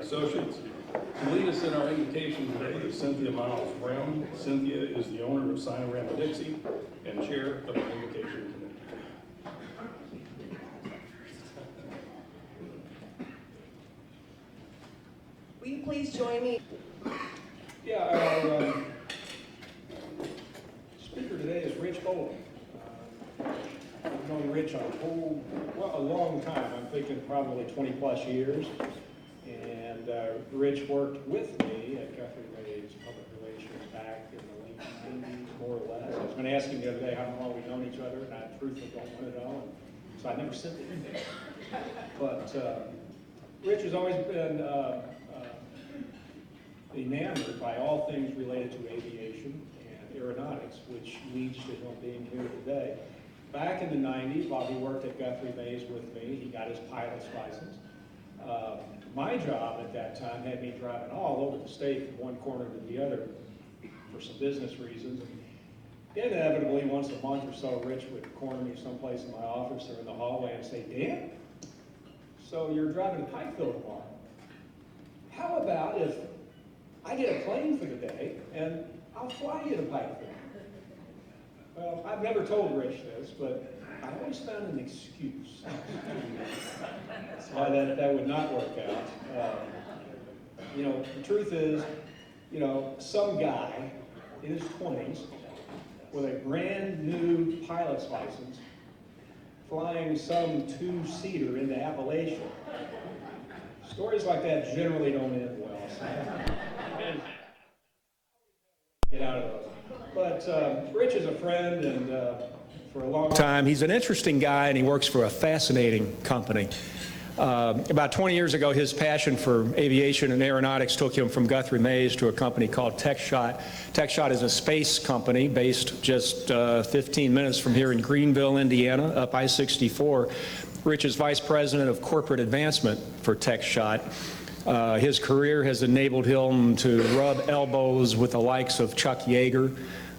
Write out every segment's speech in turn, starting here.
associates. To lead us in our invitation today is Cynthia Miles Brown. Cynthia is the owner of Sinorama Dixie and chair of the invocation committee. Will you please join me? Yeah, our speaker today is Rich Boling. I've known Rich a long time. I'm thinking probably 20 plus years. And Rich worked with me at Guthrie Mays Public Relations back in the late 90s, more or less. I was going to ask him the other day how long we've known each other, and I truthfully don't want to know. So I never sent the email. But Rich has always been enamored by all things related to aviation and aeronautics, which leads to him being here today. Back in the 90s, while he worked at Guthrie Mays with me, he got his pilot's license. My job at that time had me driving all over the state from one corner to the other for some business reasons. And inevitably, once a month or so, Rich would corner me someplace in my office or in the hallway and say, "Dan, so you're driving to Pikeville tomorrow. How about if I get a plane for the day and I'll fly you to Pikeville?" Well, I've never told Rich this, but I always found an excuse why that would not work out. The truth is, some guy in his 20s with a brand new pilot's license flying some two-seater into Appalachia. Stories like that generally don't end well. So get out of those. But Rich is a friend, and for a long time, he's an interesting guy, and he works for a fascinating company. About 20 years ago, his passion for aviation and aeronautics took him from Guthrie Mays to a company called TechShot. TechShot is a space company based just 15 minutes from here in Greenville, Indiana, up I-64. Rich is vice president of corporate advancement for TechShot. His career has enabled him to rub elbows with the likes of Chuck Yeager,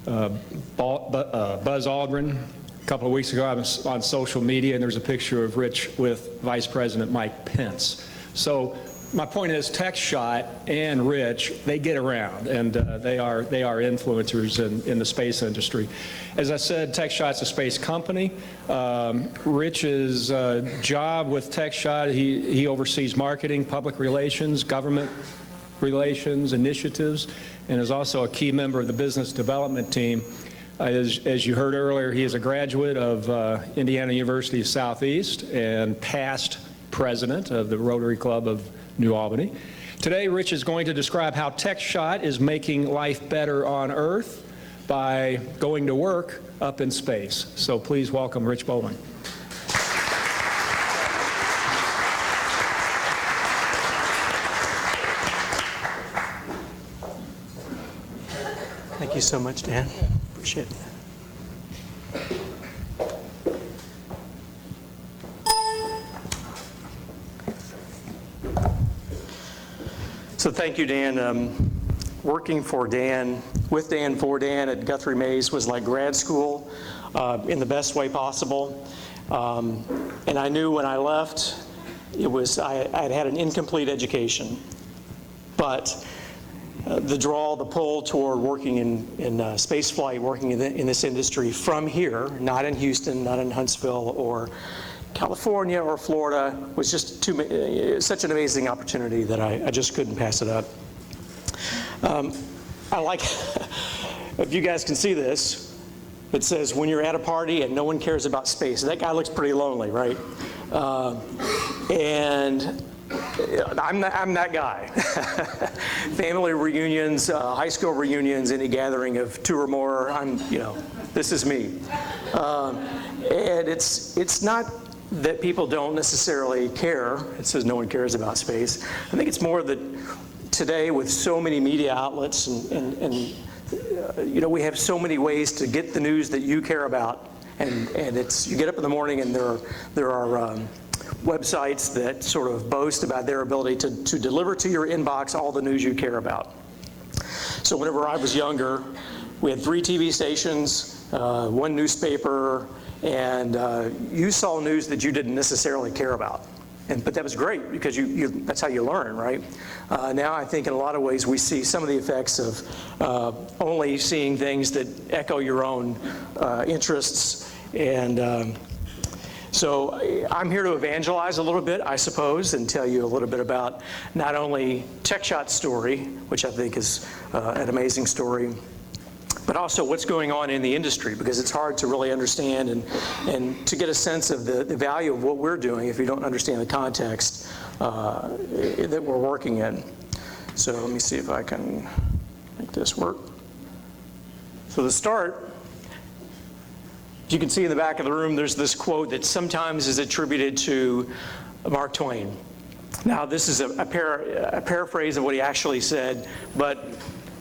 Buzz Aldrin. A couple of weeks ago, I was on social media, and there's a picture of Rich with Vice President Mike Pence. So my point is, TechShot and Rich, they get around, and they are influencers in the space industry. As I said, TechShot's a space company. Rich's job with TechShot, he oversees marketing, public relations, government relations, initiatives, and is also a key member of the business development team. As you heard earlier, he is a graduate of Indiana University Southeast and past president of the Rotary Club of New Albany. Today, Rich is going to describe how TechShot is making life better on Earth by going to work up in space. So please welcome Rich Boling. Thank you so much, Dan. Appreciate it. So thank you, Dan. Working for Dan, with Dan, for Dan at Guthrie Mays was like grad school in the best way possible. And I knew when I left, I'd had an incomplete education. But the pull toward working in space flight, working in this industry from here, not in Houston, not in Huntsville or California or Florida, was just such an amazing opportunity that I just couldn't pass it up. I like, if you guys can see this, it says, "When you're at a party and no one cares about space." That guy looks pretty lonely, right? And I'm that guy. Family reunions, high school reunions, any gathering of two or more, this is me. And it's not that people don't necessarily care. It says no one cares about space. I think it's more that today, with so many media outlets and we have so many ways to get the news that you care about, and you get up in the morning and there are websites that sort of boast about their ability to deliver to your inbox all the news you care about. So whenever I was younger, we had 3 TV stations, 1 newspaper, and you saw news that you didn't necessarily care about. But that was great because that's how you learn, right? Now I think in a lot of ways we see some of the effects of only seeing things that echo your own interests. And so I'm here to evangelize a little bit, I suppose, and tell you a little bit about not only TechShot's story, which I think is an amazing story, but also what's going on in the industry, because it's hard to really understand and to get a sense of the value of what we're doing if you don't understand the context that we're working in. So let me see if I can make this work. So to start, you can see in the back of the room, there's this quote that sometimes is attributed to Mark Twain. Now, this is a paraphrase of what he actually said, but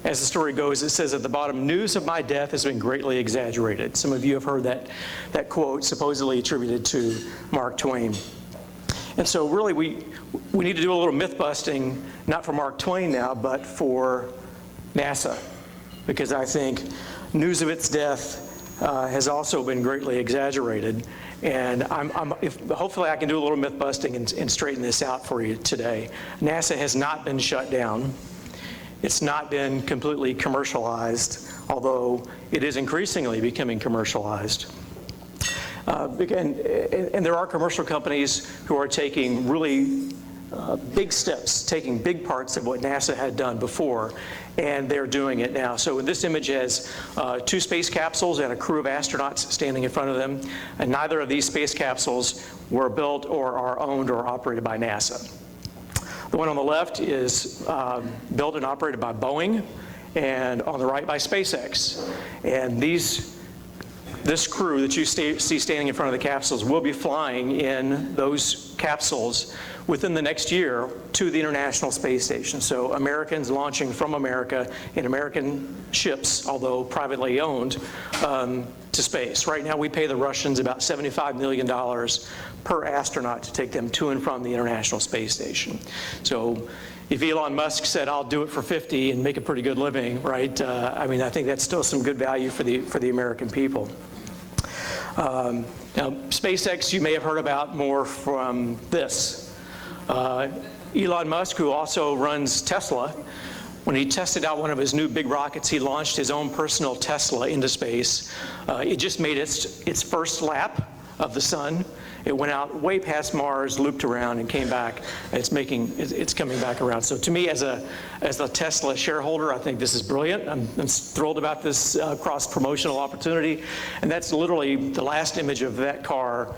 as the story goes, it says at the bottom, "News of my death has been greatly exaggerated." Some of you have heard that quote supposedly attributed to Mark Twain. And so really we need to do a little myth busting, not for Mark Twain now, but for NASA, because I think news of its death has also been greatly exaggerated. And hopefully I can do a little myth busting and straighten this out for you today. NASA has not been shut down. It's not been completely commercialized, although it is increasingly becoming commercialized. And there are commercial companies who are taking really big steps, taking big parts of what NASA had done before, and they're doing it now. So this image has 2 space capsules and a crew of astronauts standing in front of them, and neither of these space capsules were built or are owned or operated by NASA. The one on the left is built and operated by Boeing, and on the right by SpaceX. And this crew that you see standing in front of the capsules will be flying in those capsules within the next year to the International Space Station. So Americans launching from America in American ships, although privately owned, to space. Right now we pay the Russians about $75 million per astronaut to take them to and from the International Space Station. So if Elon Musk said, "I'll do it for 50 and make a pretty good living," right? I mean, I think that's still some good value for the American people. Now, SpaceX, you may have heard about more from this. Elon Musk, who also runs Tesla, when he tested out one of his new big rockets, he launched his own personal Tesla into space. It just made its first lap of the sun. It went out way past Mars, looped around, and came back. It's coming back around. So to me, as a Tesla shareholder, I think this is brilliant. I'm thrilled about this cross-promotional opportunity. And that's literally the last image of that car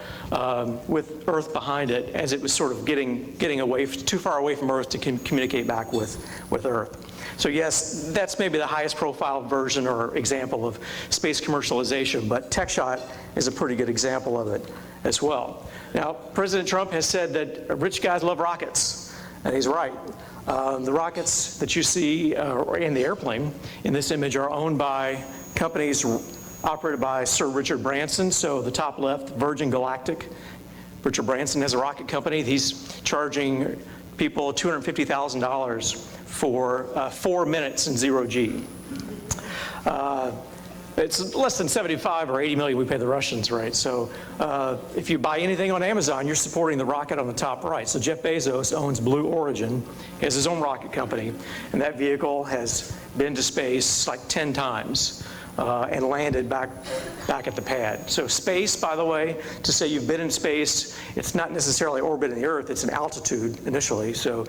with Earth behind it, as it was sort of getting away, too far away from Earth to communicate back with Earth. So yes, that's maybe the highest profile version or example of space commercialization, but TechShot is a pretty good example of it as well. Now, President Trump has said that rich guys love rockets, and he's right. The rockets that you see in the airplane in this image are owned by companies operated by Sir Richard Branson. So the top left, Virgin Galactic. Richard Branson has a rocket company. He's charging people $250,000 for 4 minutes in 0G. It's less than 75 or 80 million we pay the Russians, right? So if you buy anything on Amazon, you're supporting the rocket on the top right. So Jeff Bezos owns Blue Origin. He has his own rocket company, and that vehicle has been to space like 10 times and landed back at the pad. So space, by the way, to say you've been in space, it's not necessarily orbiting the Earth, it's an altitude initially. So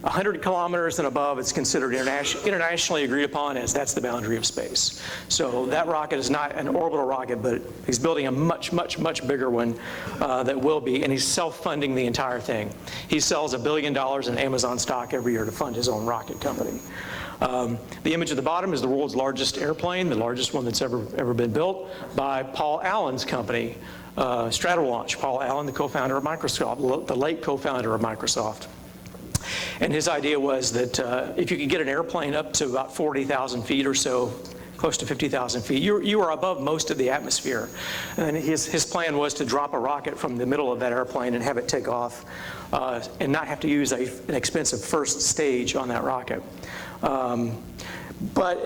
100 kilometers and above, it's considered internationally agreed upon as that's the boundary of space. So that rocket is not an orbital rocket, but he's building a much, much, much bigger one that will be, and he's self-funding the entire thing. He sells $1 billion in Amazon stock every year to fund his own rocket company. The image at the bottom is the world's largest airplane, the largest one that's ever been built, by Paul Allen's company, Stratolaunch. Paul Allen, the co-founder of Microsoft, the late co-founder of Microsoft. And his idea was that if you could get an airplane up to about 40,000 feet or so, close to 50,000 feet, you are above most of the atmosphere. And his plan was to drop a rocket from the middle of that airplane and have it take off and not have to use an expensive first stage on that rocket. But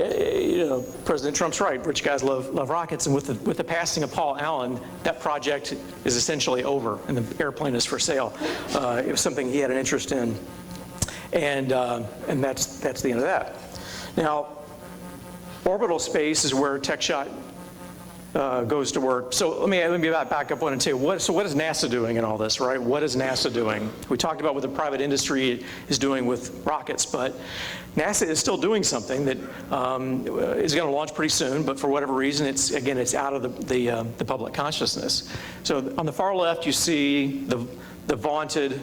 President Trump's right. Rich guys love rockets, and with the passing of Paul Allen, that project is essentially over, and the airplane is for sale. It was something he had an interest in, and that's the end of that. Now, orbital space is where TechShot goes to work. So let me back up one and say, what is NASA doing in all this, right? What is NASA doing? We talked about what the private industry is doing with rockets, but NASA is still doing something that is going to launch pretty soon, but for whatever reason, it's out of the public consciousness. So on the far left, you see the vaunted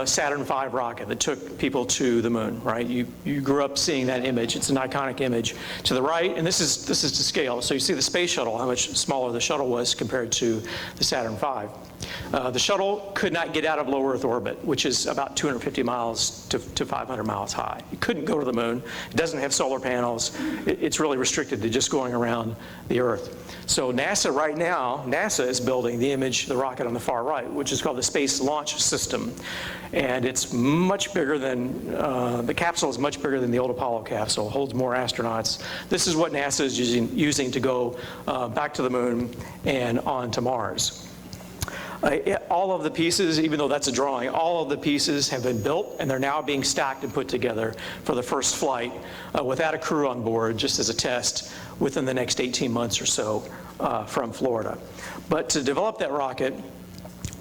Saturn V rocket that took people to the moon, right? You grew up seeing that image. It's an iconic image. To the right, and this is to scale. So you see the space shuttle, how much smaller the shuttle was compared to the Saturn V. The shuttle could not get out of low Earth orbit, which is about 250 miles to 500 miles high. It couldn't go to the moon. It doesn't have solar panels. It's really restricted to just going around the Earth. So NASA right now, NASA is building the rocket on the far right, which is called the Space Launch System. And it's much bigger than, the capsule is much bigger than the old Apollo capsule, holds more astronauts. This is what NASA is using to go back to the moon and on to Mars. All of the pieces, even though that's a drawing, all of the pieces have been built, and they're now being stacked and put together for the first flight without a crew on board, just as a test within the next 18 months or so from Florida. But to develop that rocket,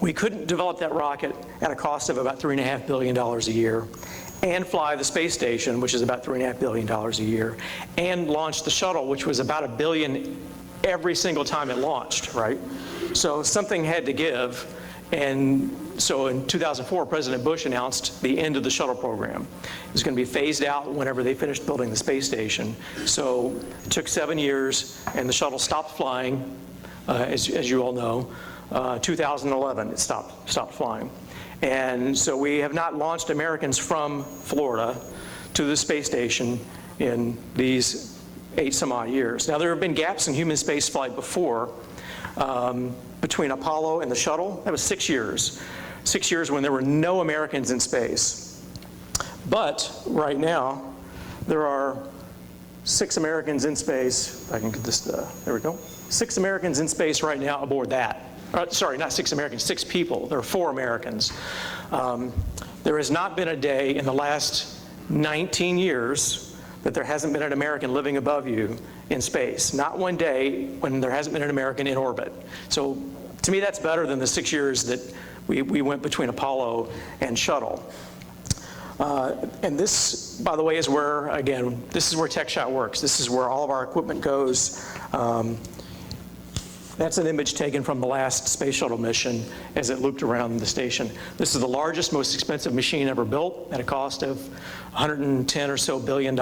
we couldn't develop that rocket at a cost of about $3.5 billion a year, and fly the space station, which is about $3.5 billion a year, and launch the shuttle, which was about $1 billion every single time it launched, right? So something had to give, and so in 2004, President Bush announced the end of the shuttle program. It was going to be phased out whenever they finished building the space station. So it took 7 years, and the shuttle stopped flying, as you all know. 2011, it stopped flying. And so we have not launched Americans from Florida to the space station in these 8 some odd years. Now, there have been gaps in human space flight before, between Apollo and the shuttle. That was 6 years. 6 years when there were no Americans in space. But right now, there are 6 Americans in space. If I can get this, there we go. 6 Americans in space right now aboard that. Sorry, not 6 Americans, 6 people. There are 4 Americans. There has not been a day in the last 19 years that there hasn't been an American living above you in space. Not one day when there hasn't been an American in orbit. So to me, that's better than the 6 years that we went between Apollo and shuttle. And this, by the way, is where, again, this is where TechShot works. This is where all of our equipment goes. That's an image taken from the last space shuttle mission as it looped around the station. This is the largest, most expensive machine ever built at a cost of $110 or so billion.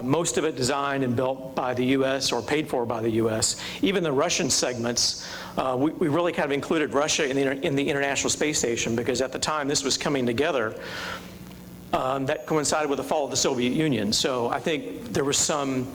Most of it designed and built by the U.S. or paid for by the U.S. Even the Russian segments, we really kind of included Russia in the International Space Station because at the time this was coming together. That coincided with the fall of the Soviet Union. So I think there was some,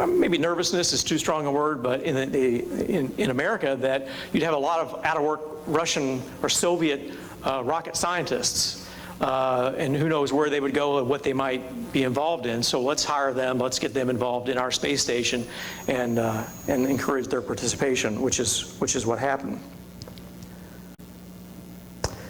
maybe nervousness is too strong a word, but in America that you'd have a lot of out-of-work Russian or Soviet rocket scientists. And who knows where they would go and what they might be involved in. So let's hire them, let's get them involved in our space station and encourage their participation, which is what happened.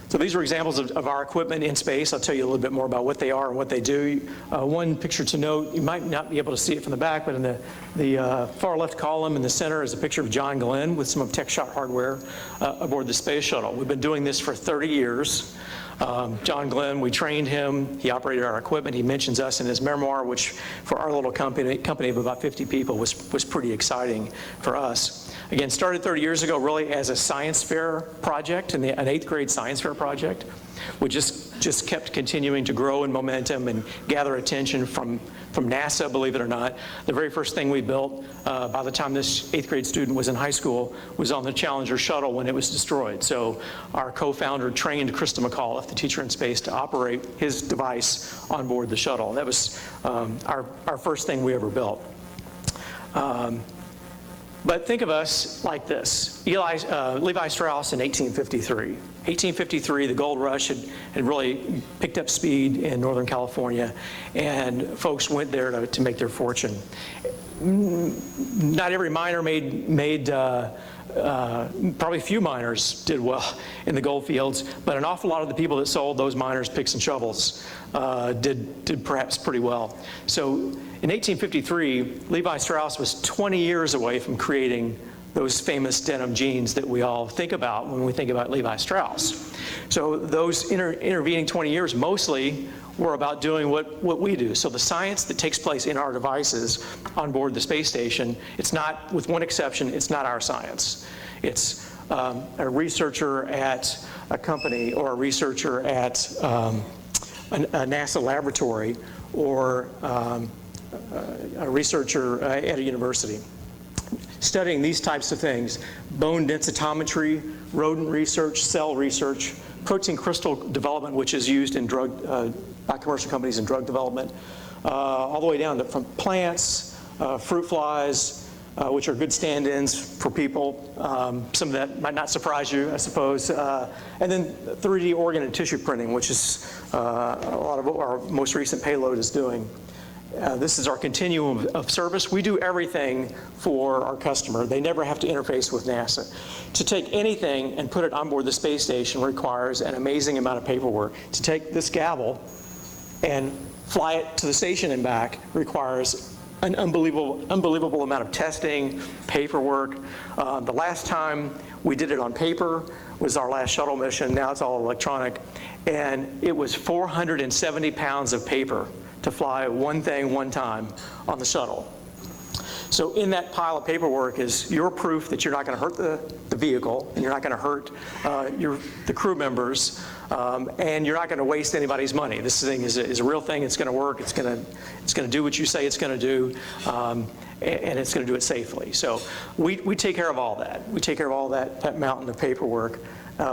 So these are examples of our equipment in space. I'll tell you a little bit more about what they are and what they do. One picture to note, you might not be able to see it from the back, but in the far left column in the center is a picture of John Glenn with some of TechShot hardware aboard the space shuttle. We've been doing this for 30 years. John Glenn, we trained him. He operated our equipment. He mentions us in his memoir, which for our little company of about 50 people was pretty exciting for us. Again, started 30 years ago really as a science fair project, an 8th grade science fair project. We just kept continuing to grow in momentum and gather attention from NASA, believe it or not. The very first thing we built by the time this 8th grade student was in high school was on the Challenger shuttle when it was destroyed. So our co-founder trained Krista McAuliffe, the teacher in space, to operate his device on board the shuttle. That was our first thing we ever built. But think of us like this. Levi Strauss in 1853. 1853, the gold rush had really picked up speed in Northern California, and folks went there to make their fortune. Not every miner probably few miners did well in the gold fields, but an awful lot of the people that sold those miners picks and shovels did perhaps pretty well. So in 1853, Levi Strauss was 20 years away from creating those famous denim jeans that we all think about when we think about Levi Strauss. So those intervening 20 years mostly were about doing what we do. So the science that takes place in our devices on board the space station, it's not, with one exception, it's not our science. It's a researcher at a company or a researcher at a NASA laboratory or a researcher at a university studying these types of things: bone densitometry, rodent research, cell research, protein crystal development, which is used in by commercial companies in drug development, all the way down to from plants, fruit flies, which are good stand-ins for people. Some of that might not surprise you, I suppose. And then 3D organ and tissue printing, which is a lot of what our most recent payload is doing. This is our continuum of service. We do everything for our customer. They never have to interface with NASA. To take anything and put it on board the space station requires an amazing amount of paperwork. To take this gavel and fly it to the station and back requires an unbelievable amount of testing, paperwork. The last time we did it on paper was our last shuttle mission. Now it's all electronic. And it was 470 pounds of paper to fly one thing one time on the shuttle. So in that pile of paperwork is your proof that you're not going to hurt the vehicle, and you're not going to hurt the crew members, and you're not going to waste anybody's money. This thing is a real thing. It's going to work. It's going to do what you say it's going to do, and it's going to do it safely. So we take care of all that. We take care of all that mountain of paperwork.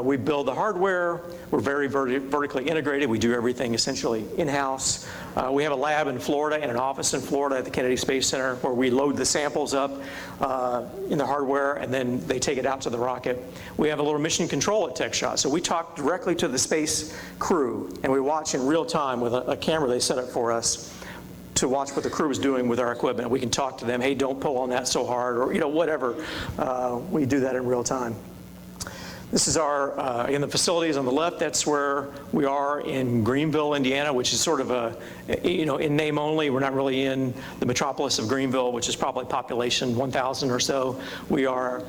We build the hardware. We're very vertically integrated. We do everything essentially in-house. We have a lab in Florida and an office in Florida at the Kennedy Space Center where we load the samples up in the hardware, and then they take it out to the rocket. We have a little mission control at TechShot. So we talk directly to the space crew, and we watch in real time with a camera they set up for us to watch what the crew is doing with our equipment. We can talk to them, hey, don't pull on that so hard, or whatever. We do that in real time. This is our, in the facilities on the left, that's where we are in Greenville, Indiana, which is sort of in name only. We're not really in the metropolis of Greenville, which is probably population 1,000 or so. We are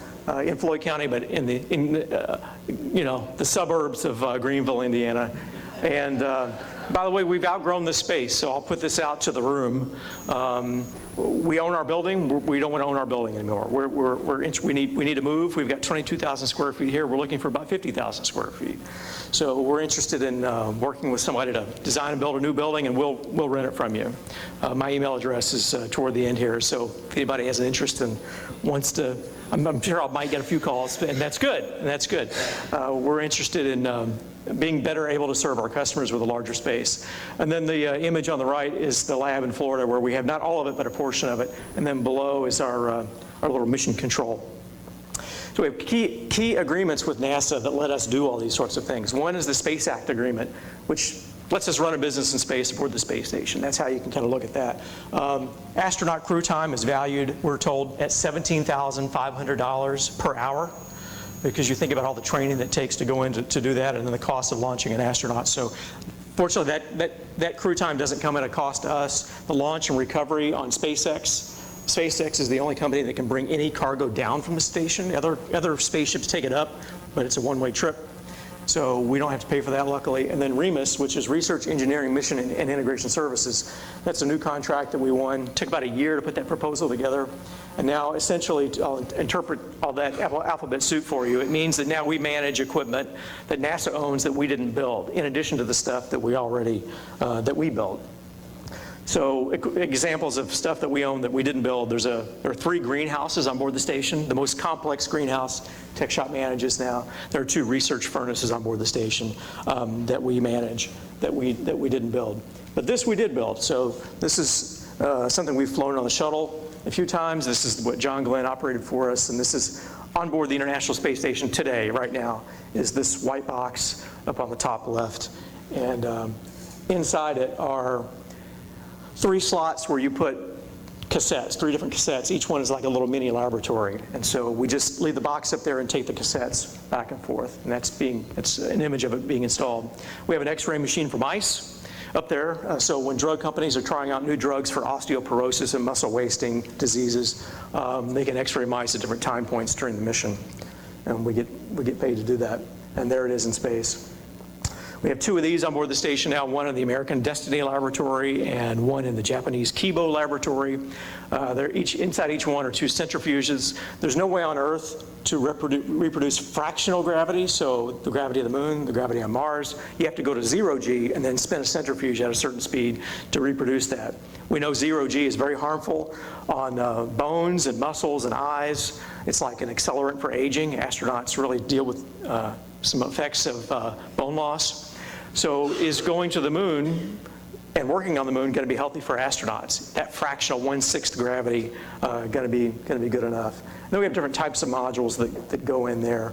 in Floyd County, but in the suburbs of Greenville, Indiana. And by the way, we've outgrown this space, so I'll put this out to the room. We own our building. We don't want to own our building anymore. We need to move. We've got 22,000 square feet here. We're looking for about 50,000 square feet. So we're interested in working with somebody to design and build a new building, and we'll rent it from you. My email address is toward the end here. So if anybody has an interest and wants to, I'm sure I might get a few calls, and that's good. And that's good. We're interested in being better able to serve our customers with a larger space. And then the image on the right is the lab in Florida where we have not all of it, but a portion of it. And then below is our little mission control. So we have key agreements with NASA that let us do all these sorts of things. One is the Space Act Agreement, which lets us run a business in space aboard the space station. That's how you can kind of look at that. Astronaut crew time is valued, we're told, at $17,500 per hour, because you think about all the training that it takes to go in to do that, and then the cost of launching an astronaut. So fortunately, that crew time doesn't come at a cost to us. The launch and recovery on SpaceX is the only company that can bring any cargo down from the station. Other spaceships take it up, but it's a one-way trip. So we don't have to pay for that, luckily. And then REMIS, which is Research, Engineering, Mission, and Integration Services. That's a new contract that we won. It took about a year to put that proposal together. And now, essentially, I'll interpret all that alphabet soup for you. It means that now we manage equipment that NASA owns that we didn't build, in addition to the stuff that we already, that we built. So examples of stuff that we own that we didn't build, there are 3 greenhouses on board the station. The most complex greenhouse TechShot manages now. There are 2 research furnaces on board the station that we manage, that we didn't build. But this we did build. So this is something we've flown on the shuttle a few times. This is what John Glenn operated for us, and this is on board the International Space Station today, right now, is this white box up on the top left. And inside it are 3 slots where you put cassettes, 3 different cassettes. Each one is like a little mini laboratory. And so we just leave the box up there and take the cassettes back and forth. And it's an image of it being installed. We have an X-ray machine for mice up there. So when drug companies are trying out new drugs for osteoporosis and muscle wasting diseases, they can X-ray mice at different time points during the mission. And we get paid to do that. And there it is in space. We have 2 of these on board the station now, one in the American Destiny Laboratory and one in the Japanese Kibo Laboratory. Inside each one are 2 centrifuges. There's no way on Earth to reproduce fractional gravity, so the gravity of the moon, the gravity on Mars. You have to go to 0G and then spin a centrifuge at a certain speed to reproduce that. We know 0G is very harmful on bones and muscles and eyes. It's like an accelerant for aging. Astronauts really deal with some effects of bone loss. So is going to the moon and working on the moon going to be healthy for astronauts? That fractional 1/6 gravity going to be good enough? And then we have different types of modules that go in there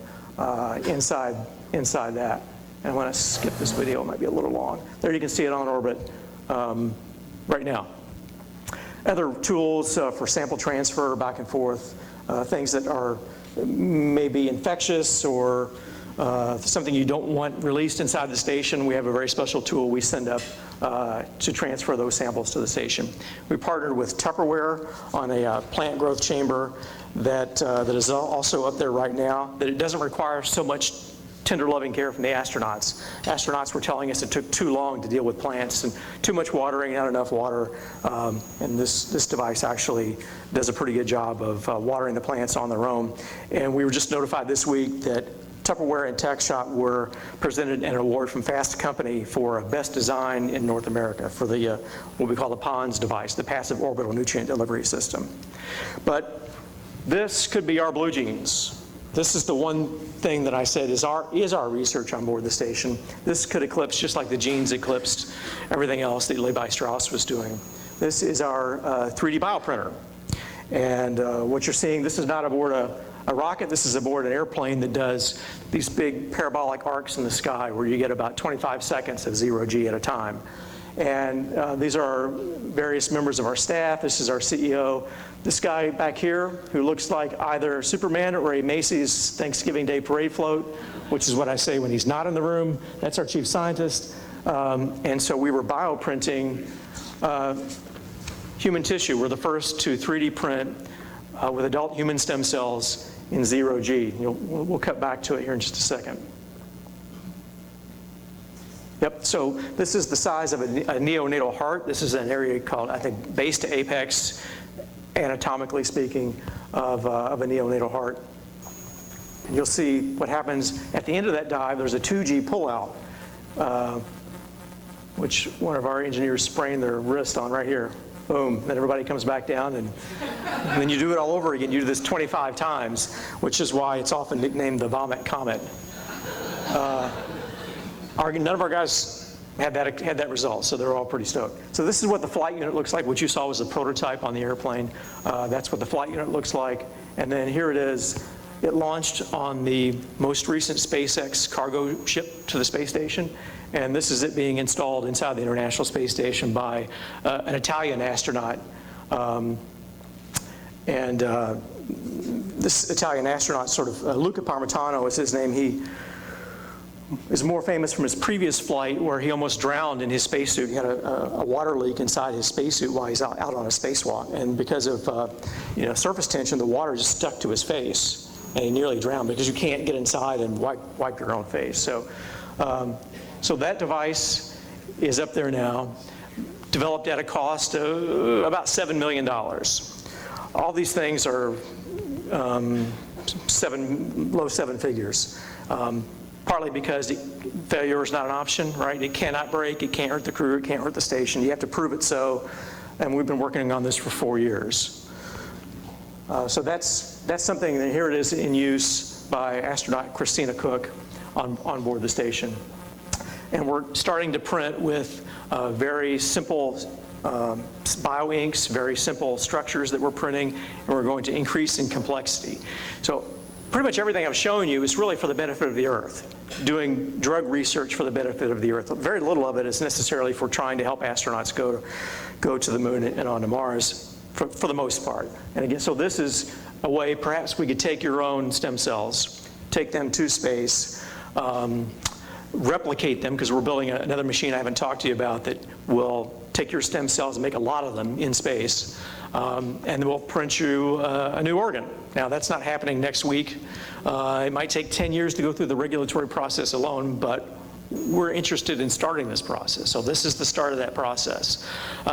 inside that. And I want to skip this video, it might be a little long. There you can see it on orbit right now. Other tools for sample transfer back and forth, things that are maybe infectious or something you don't want released inside the station. We have a very special tool we send up to transfer those samples to the station. We partnered with Tupperware on a plant growth chamber that is also up there right now, that it doesn't require so much tender loving care from the astronauts. Astronauts were telling us it took too long to deal with plants and too much watering, not enough water. And this device actually does a pretty good job of watering the plants on their own. And we were just notified this week that Tupperware and Tech Shop were presented an award from Fast Company for Best Design in North America for the what we call the PONS device, the Passive Orbital Nutrient Delivery System. But this could be our blue jeans. This is the one thing that I said is our research on board the station. This could eclipse, just like the genes eclipsed everything else that Levi Strauss was doing. This is our 3D bioprinter. And what you're seeing, this is not aboard a rocket, this is aboard an airplane that does these big parabolic arcs in the sky where you get about 25 seconds of 0G at a time. And these are various members of our staff. This is our CEO. This guy back here who looks like either Superman or a Macy's Thanksgiving Day parade float, which is what I say when he's not in the room. That's our chief scientist. And so we were bioprinting human tissue. We're the first to 3D print with adult human stem cells in 0G. We'll cut back to it here in just a second. Yep, so this is the size of a neonatal heart. This is an area called, I think, base to apex, anatomically speaking, of a neonatal heart. And you'll see what happens at the end of that dive. There's a 2G pullout, which one of our engineers sprained their wrist on right here. Boom, then everybody comes back down, and then you do it all over again. You do this 25 times, which is why it's often nicknamed the vomit comet. None of our guys had that result, so they're all pretty stoked. So this is what the flight unit looks like. What you saw was the prototype on the airplane. That's what the flight unit looks like. And then here it is. It launched on the most recent SpaceX cargo ship to the space station. And this is it being installed inside the International Space Station by an Italian astronaut. This Italian astronaut, sort of Luca Parmitano is his name. He is more famous from his previous flight where he almost drowned in his spacesuit. He had a water leak inside his spacesuit while he's out on a spacewalk. And because of surface tension, the water just stuck to his face. And he nearly drowned because you can't get inside and wipe your own face. So that device is up there now, developed at a cost of about $7 million. All these things are low 7 figures. Partly because failure is not an option, right? It cannot break, it can't hurt the crew, it can't hurt the station. You have to prove it so, and we've been working on this for 4 years. So that's something that here it is in use by astronaut Christina Cook on board the station. And we're starting to print with very simple bioinks, very simple structures that we're printing, and we're going to increase in complexity. So pretty much everything I've shown you is really for the benefit of the Earth, doing drug research for the benefit of the Earth. Very little of it is necessarily for trying to help astronauts go to the moon and onto Mars, for the most part. And again, so this is a way perhaps we could take your own stem cells, take them to space, replicate them, because we're building another machine I haven't talked to you about that will take your stem cells and make a lot of them in space, and then we'll print you a new organ. Now, that's not happening next week. It might take 10 years to go through the regulatory process alone, but we're interested in starting this process. So this is the start of that process.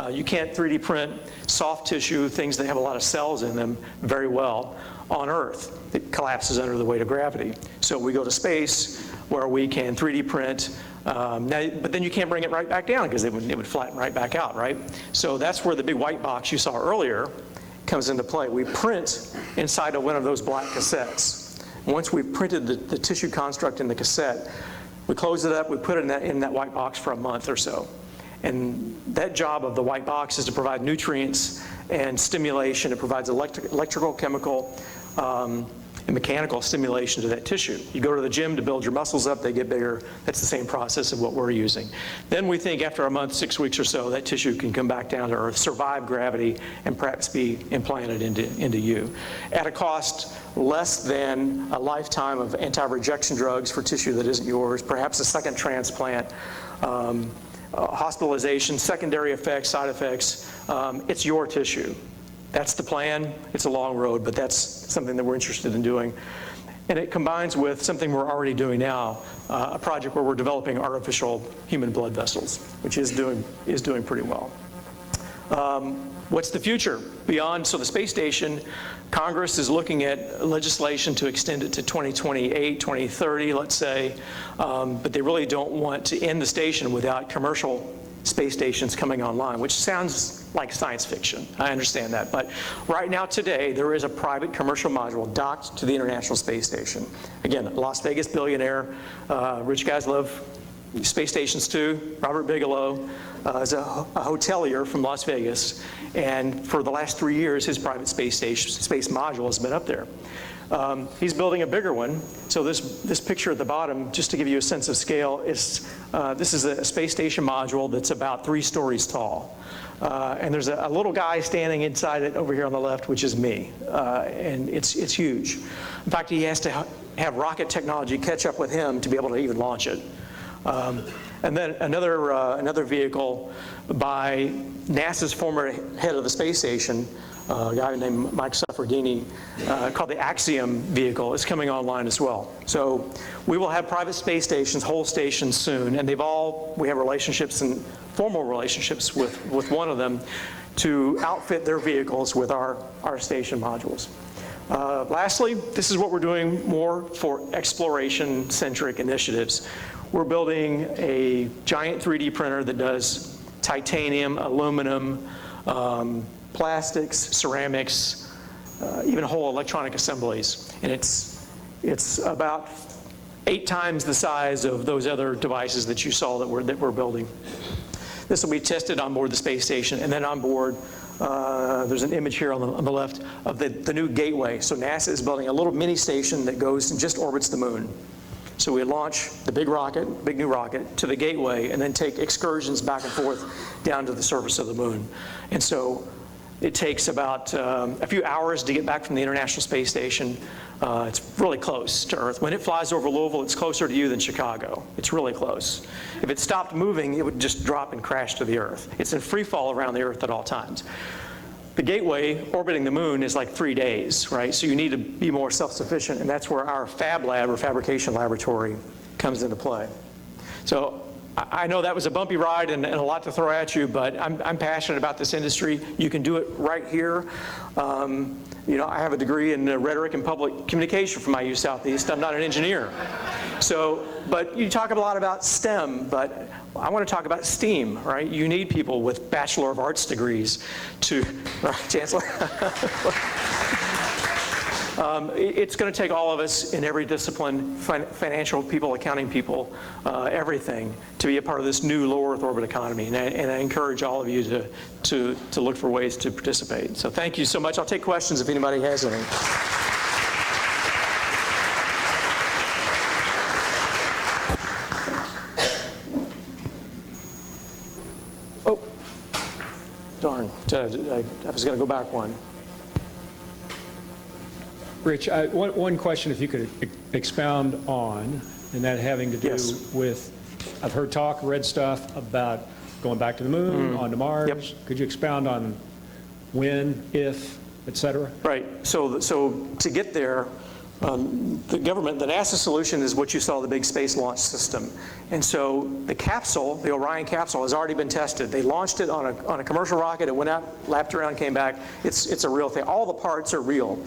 You can't 3D print soft tissue, things that have a lot of cells in them, very well on Earth. It collapses under the weight of gravity. So we go to space where we can 3D print. But then you can't bring it right back down because it would flatten right back out, right? So that's where the big white box you saw earlier comes into play. We print inside of one of those black cassettes. Once we've printed the tissue construct in the cassette, we close it up, we put it in that white box for a month or so. And that job of the white box is to provide nutrients and stimulation. It provides electrical, chemical, and mechanical stimulation to that tissue. You go to the gym to build your muscles up, they get bigger. That's the same process of what we're using. Then we think after a month, 6 weeks or so, that tissue can come back down to Earth, survive gravity, and perhaps be implanted into you at a cost less than a lifetime of anti-rejection drugs for tissue that isn't yours, perhaps a second transplant, hospitalization, secondary effects, side effects. It's your tissue. That's the plan. It's a long road, but that's something that we're interested in doing. And it combines with something we're already doing now, a project where we're developing artificial human blood vessels, which is doing pretty well. What's the future beyond? So the space station, Congress is looking at legislation to extend it to 2028, 2030, let's say, but they really don't want to end the station without commercial space stations coming online, which sounds like science fiction. I understand that. But right now, today, there is a private commercial module docked to the International Space Station. Again, a Las Vegas billionaire. Rich guys love space stations too. Robert Bigelow is a hotelier from Las Vegas. And for the last 3 years, his private space module has been up there. He's building a bigger one. So this picture at the bottom, just to give you a sense of scale, is this is a space station module that's about 3 stories tall. And there's a little guy standing inside it over here on the left, which is me. And it's huge. In fact, he has to have rocket technology catch up with him to be able to even launch it. And then another vehicle by NASA's former head of the space station, a guy named Mike Suffredini, called the Axiom vehicle, is coming online as well. So we will have private space stations, whole stations soon, and we have relationships and formal relationships with one of them to outfit their vehicles with our station modules. Lastly, this is what we're doing more for exploration-centric initiatives. We're building a giant 3D printer that does titanium, aluminum, plastics, ceramics, even whole electronic assemblies. And it's about 8 times the size of those other devices that you saw that we're building. This will be tested on board the space station, and then on board, there's an image here on the left of the new gateway. So NASA is building a little mini station that goes and just orbits the moon. So we launch the big new rocket, to the gateway, and then take excursions back and forth down to the surface of the moon. And so it takes about a few hours to get back from the International Space Station. It's really close to Earth. When it flies over Louisville, it's closer to you than Chicago. It's really close. If it stopped moving, it would just drop and crash to the Earth. It's in free fall around the Earth at all times. The gateway orbiting the moon is like 3 days, right? So you need to be more self-sufficient, and that's where our fab lab or fabrication laboratory comes into play. So I know that was a bumpy ride and a lot to throw at you, but I'm passionate about this industry. You can do it right here. I have a degree in rhetoric and public communication from IU Southeast. I'm not an engineer. But you talk a lot about STEM, but I want to talk about STEAM, right? You need people with Bachelor of Arts degrees to, right, Chancellor? It's going to take all of us in every discipline, financial people, accounting people, everything, to be a part of this new low Earth orbit economy. And I encourage all of you to look for ways to participate. So thank you so much. I'll take questions if anybody has any. Oh, darn. I was going to go back one. Rich, one question if you could expound on, and that having to do Yes. with, I've heard talk, read stuff about going back to the moon, onto Mars. Yep. Could you expound on when, if, et cetera? Right. So to get there, the government, the NASA solution is what you saw, the big space launch system. And so the capsule, the Orion capsule, has already been tested. They launched it on a commercial rocket. It went out, lapped around, came back. It's a real thing. All the parts are real,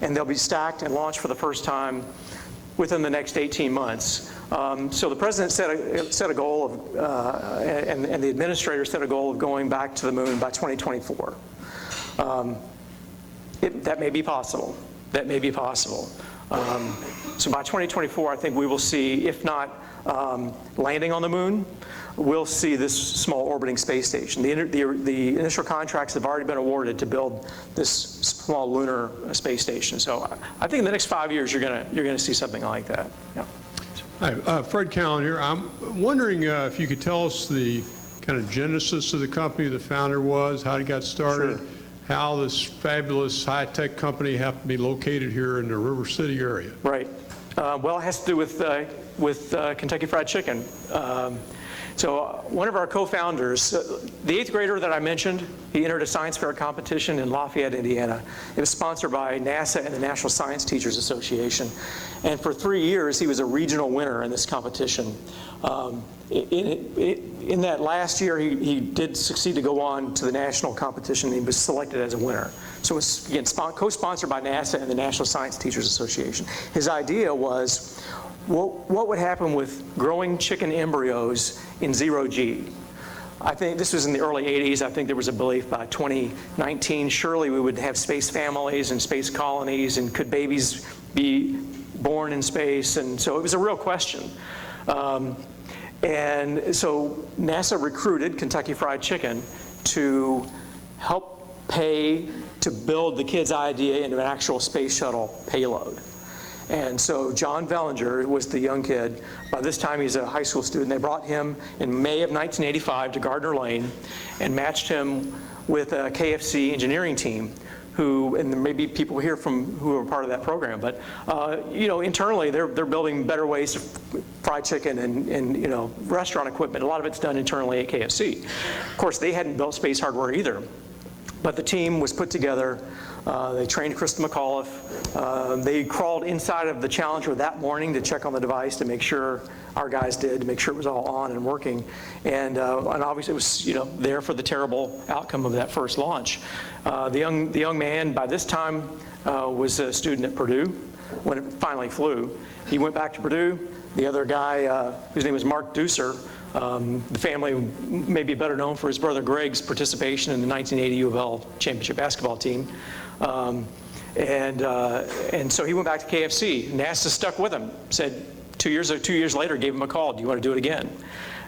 and they'll be stacked and launched for the first time within the next 18 months. So the president set a goal of, and the administrator set a goal of going back to the moon by 2024. That may be possible. That may be possible. So by 2024, I think we will see, if not landing on the moon, we'll see this small orbiting space station. The initial contracts have already been awarded to build this small lunar space station. So I think in the next 5 years, you're gonna see something like that. Yeah. Hi, Fred Callan here. I'm wondering if you could tell us the kind of genesis of the company, the founder was, how it got started, Sure. how this fabulous high-tech company happened to be located here in the River City area. Right. Well, it has to do with Kentucky Fried Chicken. So one of our co-founders, the 8th grader that I mentioned, he entered a science fair competition in Lafayette, Indiana. It was sponsored by NASA and the National Science Teachers Association. And for 3 years, he was a regional winner in this competition. In that last year, he did succeed to go on to the national competition, and he was selected as a winner. So it was, again, co-sponsored by NASA and the National Science Teachers Association. His idea was, what would happen with growing chicken embryos in zero G? I think this was in the early 80s. I think there was a belief by 2019, surely we would have space families and space colonies, and could babies be born in space? And so it was a real question. And so NASA recruited Kentucky Fried Chicken to help pay to build the kid's idea into an actual space shuttle payload. And so John Vellinger was the young kid. By this time, he's a high school student. They brought him in May of 1985 to Gardner Lane and matched him with a KFC engineering team who, and there may be people here who are part of that program, but internally they're building better ways to fry chicken and restaurant equipment. A lot of it's done internally at KFC. Of course, they hadn't built space hardware either, but the team was put together. They trained Krista McAuliffe. They crawled inside of the Challenger that morning to check on the device to make sure, our guys did, to make sure it was all on and working. And obviously it was there for the terrible outcome of that first launch. The young man by this time was a student at Purdue when it finally flew. He went back to Purdue. The other guy, whose name was Mark Deucer, the family may be better known for his brother Greg's participation in the 1980 U of L championship basketball team. And so he went back to KFC. NASA stuck with him, said 2 years later, gave him a call, do you want to do it again?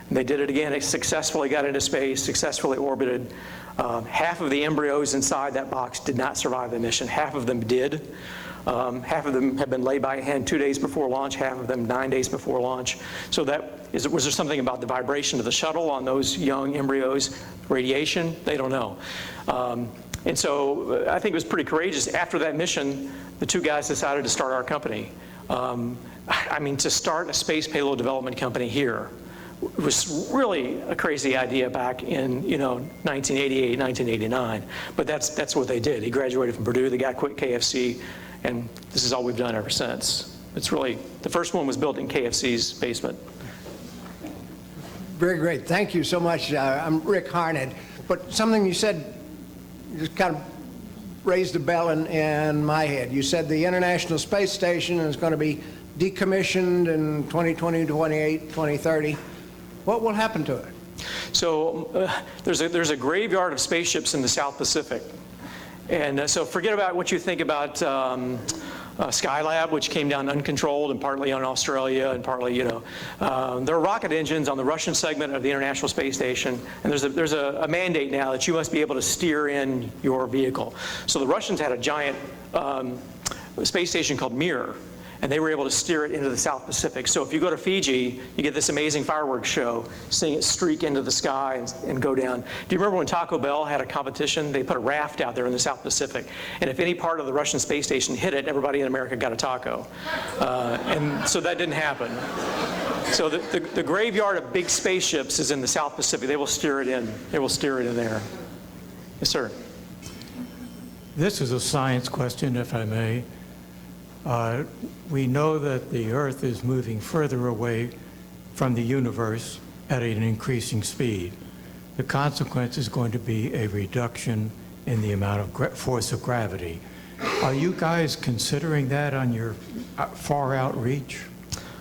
And they did it again. It successfully got into space, successfully orbited. Half of the embryos inside that box did not survive the mission. Half of them did. Half of them had been laid by hand 2 days before launch, half of them 9 days before launch. So was there something about the vibration of the shuttle on those young embryos? Radiation? They don't know. And so I think it was pretty courageous. After that mission, the two guys decided to start our company. To start a space payload development company here was really a crazy idea back in 1988, 1989. But that's what they did. He graduated from Purdue. The guy quit KFC, and this is all we've done ever since. It's really, the first one was built in KFC's basement. Very great. Thank you so much. I'm Rick Harned. But something you said just kind of raised a bell in my head. You said the International Space Station is going to be decommissioned in 2020, 28, 2030. What will happen to it? So there's a graveyard of spaceships in the South Pacific. And so forget about what you think about Skylab, which came down uncontrolled and partly on Australia and partly, there are rocket engines on the Russian segment of the International Space Station, and there's a mandate now that you must be able to steer in your vehicle. So the Russians had a giant space station called Mir, and they were able to steer it into the South Pacific. So if you go to Fiji, you get this amazing fireworks show, seeing it streak into the sky and go down. Do you remember when Taco Bell had a competition? They put a raft out there in the South Pacific, and if any part of the Russian space station hit it, everybody in America got a taco. And so that didn't happen. So the graveyard of big spaceships is in the South Pacific. They will steer it in. They will steer it in there. Yes, sir. This is a science question, if I may. We know that the Earth is moving further away from the universe at an increasing speed. The consequence is going to be a reduction in the amount of force of gravity. Are you guys considering that on your far outreach?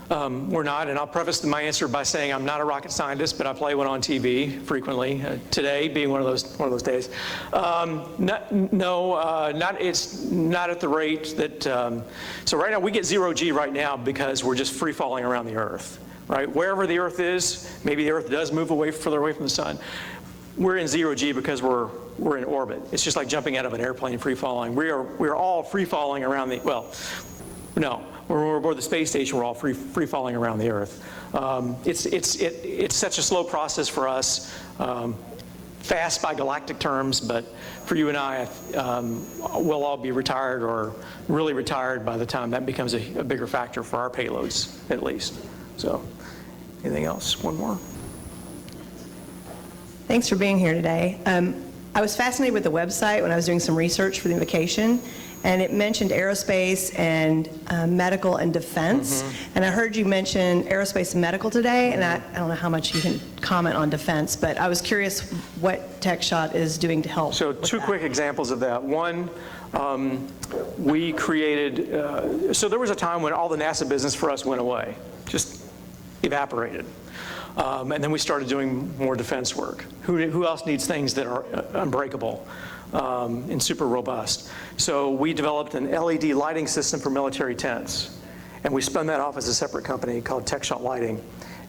We're not, and I'll preface my answer by saying I'm not a rocket scientist, but I play one on TV frequently. Today being one of those days. It's not at the rate that. So right now we get 0G right now because we're just free falling around the Earth, right? Wherever the Earth is, maybe the Earth does move further away from the sun. We're in 0G because we're in orbit. It's just like jumping out of an airplane, free falling. We're all free falling around the no. When we're aboard the space station, we're all free falling around the Earth. It's such a slow process for us, fast by galactic terms, but for you and I, we'll all be retired or really retired by the time that becomes a bigger factor for our payloads, at least. So, anything else? One more? Thanks for being here today. I was fascinated with the website when I was doing some research for the invocation, and it mentioned aerospace and medical and defense. And I heard you mention aerospace and medical today, and I don't know how much you can comment on defense, but I was curious what TechShot is doing to help. So two quick examples of that. One, we created, so there was a time when all the NASA business for us went away, just evaporated. And then we started doing more defense work. Who else needs things that are unbreakable and super robust? So we developed an LED lighting system for military tents. And we spun that off as a separate company called TechShot Lighting.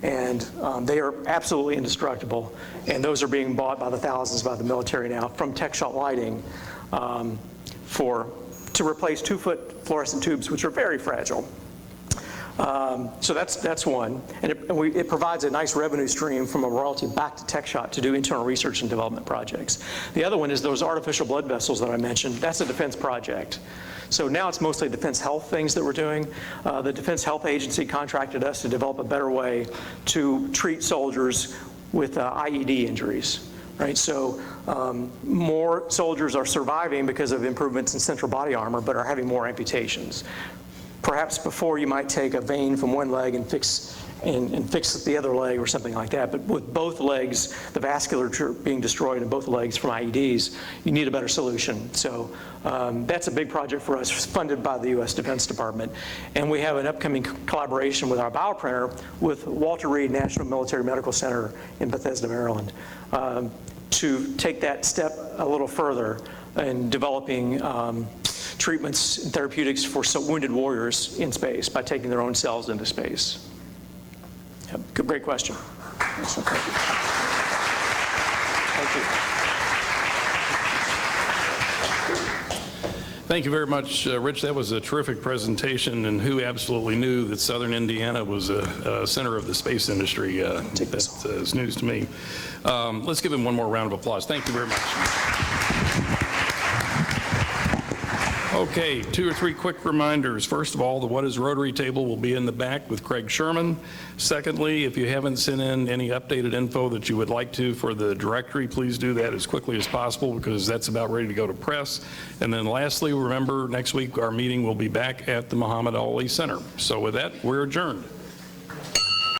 And they are absolutely indestructible. And those are being bought by the thousands by the military now from TechShot Lighting to replace 2-foot fluorescent tubes, which are very fragile. So that's one, and it provides a nice revenue stream from a royalty back to TechShot to do internal research and development projects. The other one is those artificial blood vessels that I mentioned. That's a defense project. So now it's mostly defense health things that we're doing. The Defense Health Agency contracted us to develop a better way to treat soldiers with IED injuries. Right, so more soldiers are surviving because of improvements in central body armor, but are having more amputations. Perhaps before you might take a vein from one leg and fix the other leg or something like that. But with both legs, the vasculature being destroyed in both legs from IEDs, you need a better solution. So that's a big project for us, funded by the U.S. Defense Department. And we have an upcoming collaboration with our bioprinter with Walter Reed National Military Medical Center in Bethesda, Maryland, to take that step a little further in developing treatments and therapeutics for wounded warriors in space by taking their own cells into space. Yep. Good, great question. Thank you. Thank you very much, Rich. That was a terrific presentation, and who absolutely knew that Southern Indiana was a center of the space industry? That's news to me. Let's give him one more round of applause. Thank you very much. Okay, 2 or 3 quick reminders. First of all, the What is Rotary table will be in the back with Craig Sherman. Secondly, if you haven't sent in any updated info that you would like to for the directory, please do that as quickly as possible because that's about ready to go to press. And then lastly, remember next week our meeting will be back at the Muhammad Ali Center. So with that, we're adjourned.